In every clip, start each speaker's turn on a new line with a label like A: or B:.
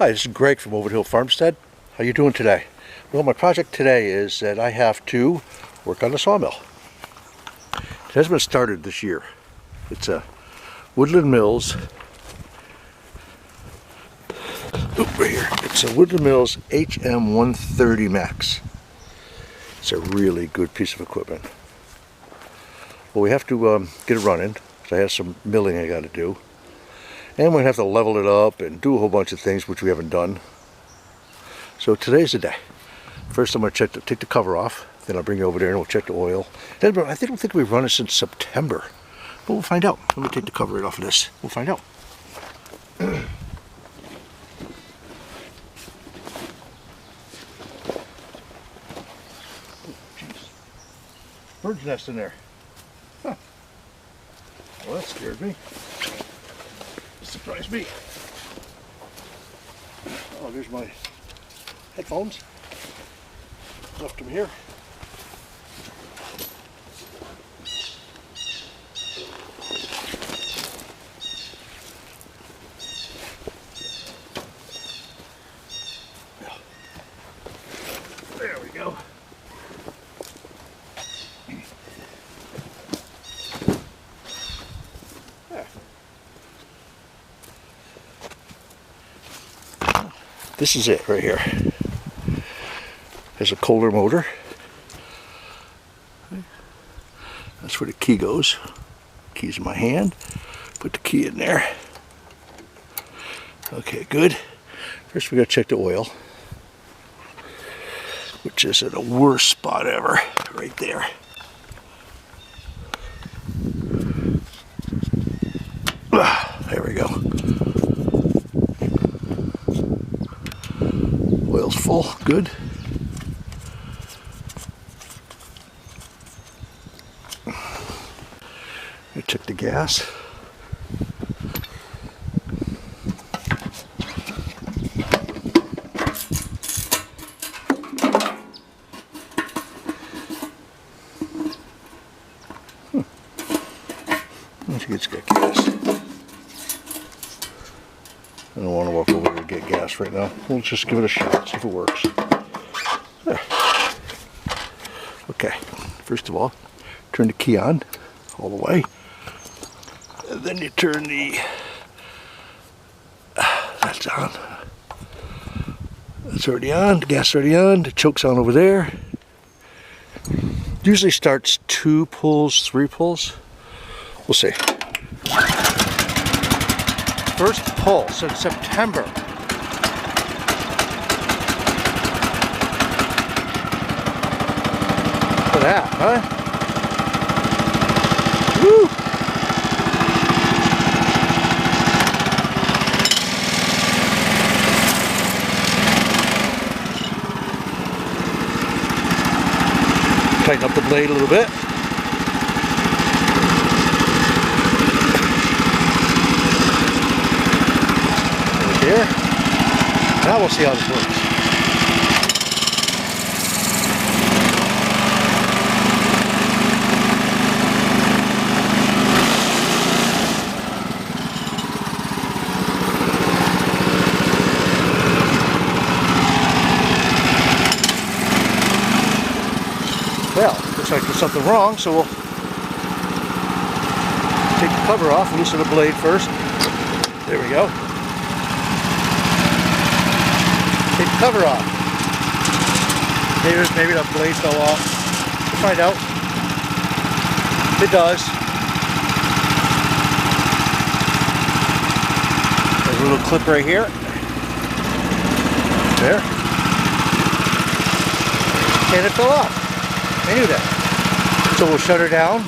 A: Hi, this is Greg from Woodland Mills Farmstead. How you doing today? Well, my project today is that I have to work on the sawmill. It has been started this year. It's a Woodland Mills. Right here. It's a Woodland Mills HM130 Max. It's a really good piece of equipment. Well, we have to get it running. So I have some milling I got to do. And we have to level it up and do a whole bunch of things which we haven't done. So today's the day. First I'm going to take the cover off. Then I'll bring it over there and we'll check the oil. I don't think we've run it since September. But we'll find out. Let me take the cover right off of this. We'll find out. Bird's nest in there. Huh. Well, that scared me. Surprised me. Oh, there's my headphones. Left them here. There we go. This is it right here. There's a Kohler motor. That's where the key goes. Key's in my hand. Put the key in there. Okay, good. First we gotta check the oil, which is at the worst spot ever, right there. There we go. Oil's full, good. I check the gas. I think it's got gas. I don't want to walk over there and get gas right now. We'll just give it a shot, see if it works. There. Okay, first of all, turn the key on all the way. And then you turn the, that's on. That's already on, the gas is already on, the choke's on over there. Usually starts 2 pulls, 3 pulls. We'll see. First pull since September. Look at that, huh? Woo! Tighten up the blade a little bit. Here. Now we'll see how this works. Well, looks like there's something wrong, so we'll take the cover off, loosen the blade first. There we go. Take the cover off. Maybe the blade fell off. We'll find out. It does. There's a little clip right here. There. And it fell off. I knew that. So we'll shut her down.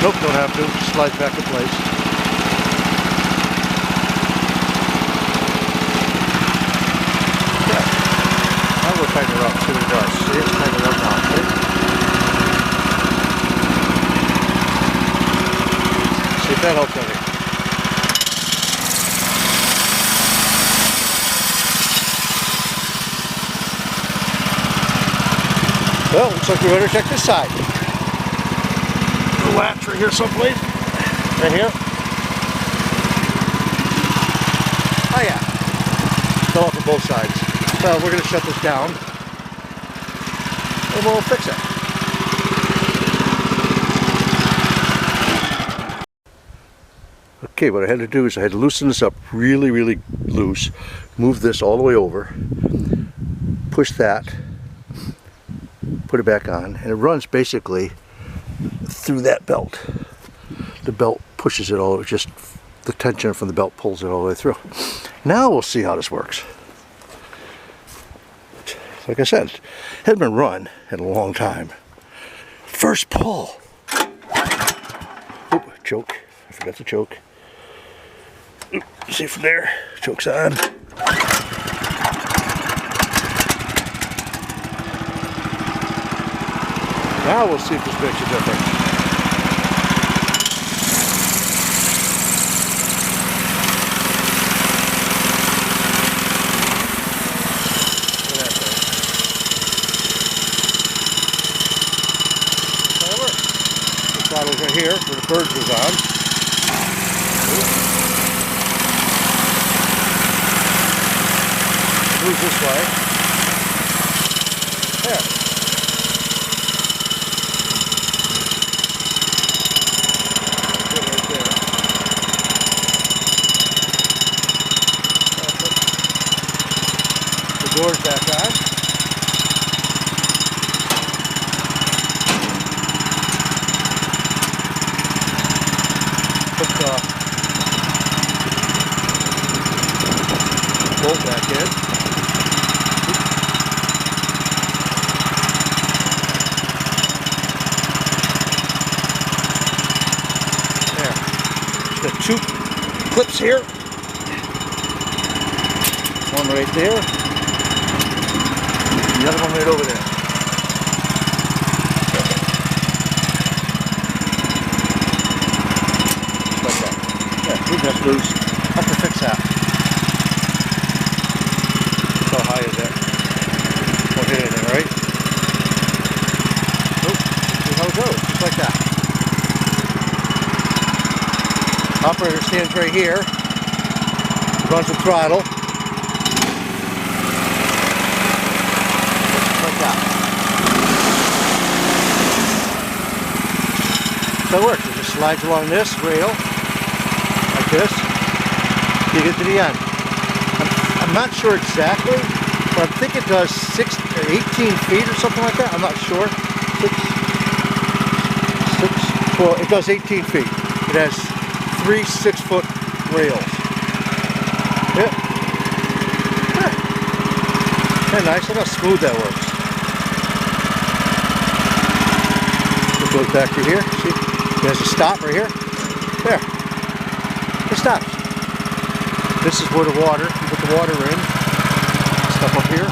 A: Nope, don't have to. Slides back in place. We'll tighten it up, see what it does. See, it's tighten it up now. See if that helps any. Well, looks like we better check this side. The latch right here someplace. Right here. Oh yeah. Fell off on both sides. Well, we're going to shut this down and we'll fix it. Okay, what I had to do is I had to loosen this up really, really loose, move this all the way over, push that, put it back on, and it runs basically through that belt. The belt pushes it all, just the tension from the belt pulls it all the way through. Now we'll see how this works. Like I said, it hasn't been run in a long time. First pull. Oop, choke. I forgot to choke. Oop, see from there. Choke's on. Now we'll see if this makes a difference. Bottles right here where the birds was on. Moves this way. There. Good right there. The door's back on. Put the bolt back in. There. Got two clips here. One right there. The other one right over there. That's loose. I have to fix that. How high is that? Won't hit anything, right? Nope. See how it goes. Just like that. Operator stands right here. Runs the throttle. Just like that. So it works. It just slides along this rail. This, you get to the end. I'm not sure exactly, but I think it does 18 feet or something like that. I'm not sure. Well, it does 18 feet. It has 3 6-foot rails. Yeah. Kind of nice. Look how smooth that works. It goes back to here. See, there's a stop right here. There. It stops. This is where the water, you put the water in, stuff up here,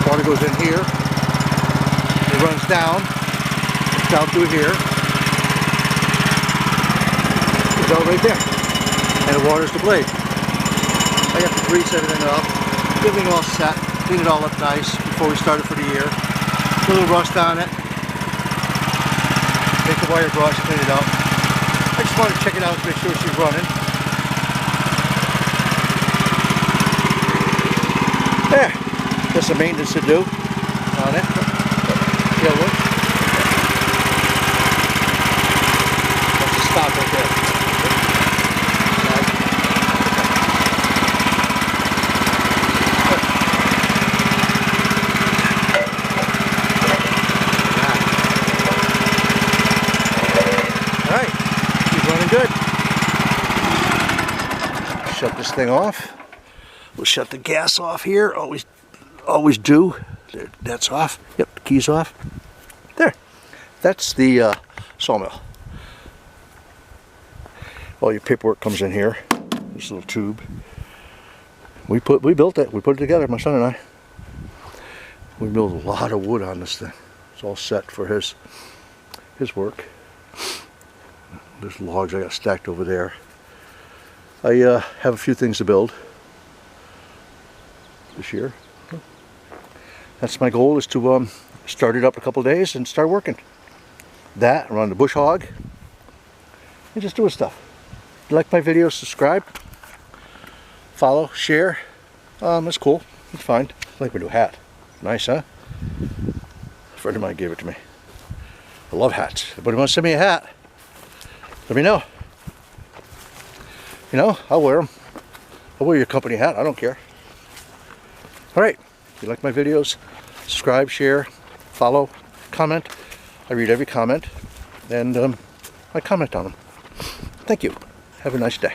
A: water goes in here, it runs down through here, it's all right there, and it waters the blade. I got to grease everything up, get everything all set, clean it all up nice before we started for the year, put a little rust on it, take the wire brush, clean it up. I just wanted to check it out to make sure she's running. There, there's some maintenance to do on it. Yeah, look. That's a stop right there. All right, she's running good. Shut this thing off. We'll shut the gas off here, always do. There, that's off. Yep, the key's off. There, that's the sawmill. All your paperwork comes in here. This little tube. We built it. We put it together, my son and I. We built a lot of wood on this thing. It's all set for his work. There's logs I got stacked over there. I have a few things to build this year. That's my goal, is to start it up a couple days and start working. That, run the bush hog, and just doing stuff. If you like my videos, subscribe. follow, share. It's cool. It's fine. I like my new hat. Nice, huh? A friend of mine gave it to me. I love hats. If anybody wants to send me a hat, let me know. You know, I'll wear them. I'll wear your company hat. I don't care. Alright, if you like my videos, subscribe, share, follow, comment. I read every comment, and I comment on them. Thank you. Have a nice day.